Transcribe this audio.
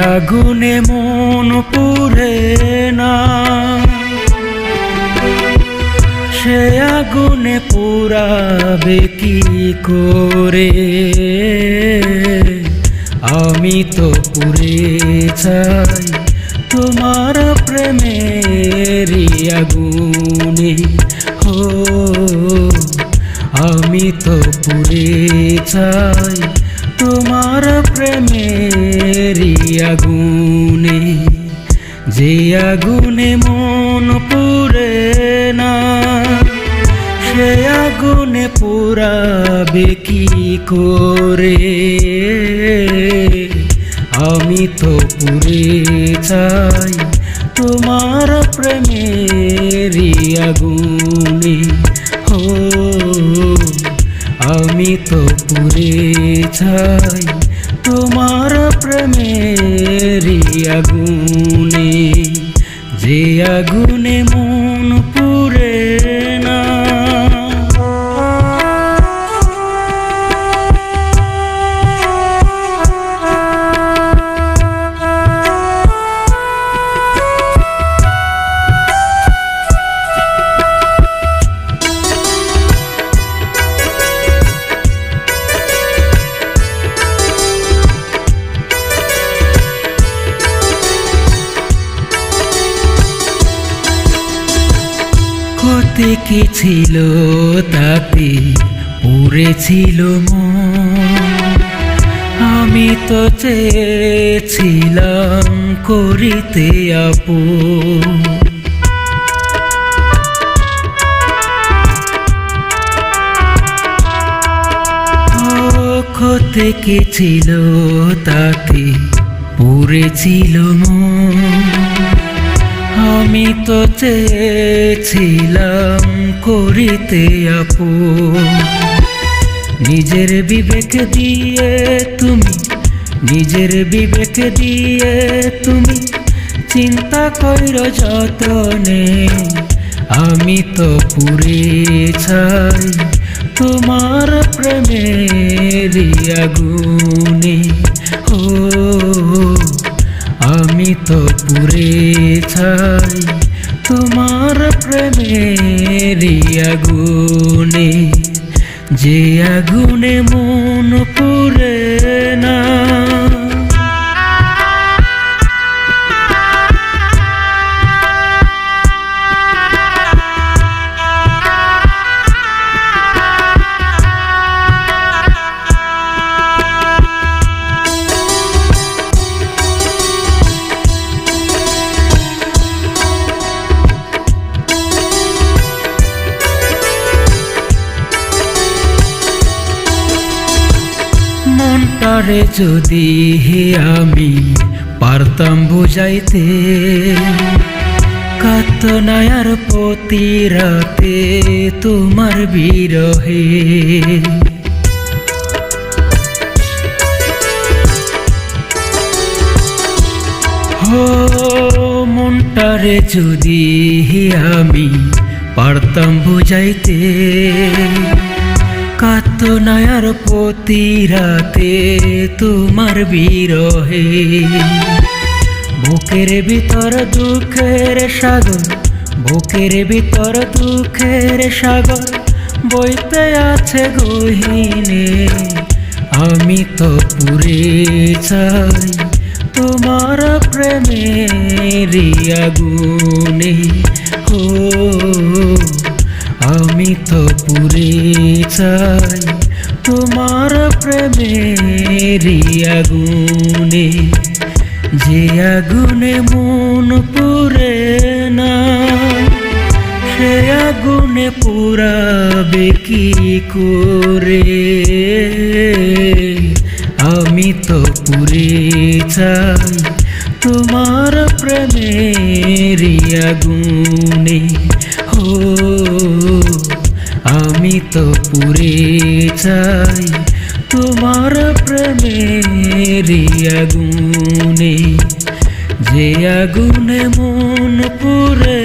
আগুনে মন পুড়ে না, সে আগুনে পুড়াবে কি করে? আমি তো পুড়ে চাই তোমার প্রেমেরই আগুনে। ও আমি তো পুড়ে চাই তোমার প্রেমেরই আগুনে। যে আগুনে মন পুড়ে না, সে আগুনে পুড়াবে কি করে? আমি তো পুড়ে চাই তোমার প্রেমেরই আগুনে। ও আমি তো পুড়ে চাই তোমার প্রেমেরই আগুনে। যে আগুনে মন পুড়ে না। কতে কি ছিল তাতে পুড়েছিল মন, আমি তো চেয়েছিলাম করিতে আপন। কতে কি ছিল তাতে পুড়েছিল মন, আমি তো চেয়েছিলাম করিতে আপন। নিজের বিবেক দিয়ে তুমি, নিজের বিবেক দিয়ে তুমি চিন্তা কইরো যতনে। আমি তো পুড়ে চাই তোমার প্রেমেরই আগুনে। ও আমি তো পুড়ে চাই তোমার প্রেমেরই আগুনে। যে আগুনে মন পুড়ে না। মনটারে যদি আমি পারতাম বুঝাইতে, কাতনায়ার প্রতি রাতে তোমার বিরহে। হো মনটারে যদি আমি পারতাম বুঝাইতে, কাতনায়ার প্রতি রাতে তোমার বিরহে। বুকের ভিতর দুঃখের সাগর, বুকের ভিতর দুঃখের সাগর বইতে আছে গহীনে। আমি তো পুড়ে চাই তোমার প্রেমেরই আগুনে। ও আমি তো পুড়ে চাই তোমার প্রেমেরই আগুনে। যে আগুনে মন পুড়ে না, সে আগুনে পুড়াবে কি করে? আমি তো পুড়ে চাই তোমার প্রেমেরই আগুনে। ও আমি তো পুড়ে চাই তোমার প্রেমেরই আগুনে। যে আগুনে মন পুড়ে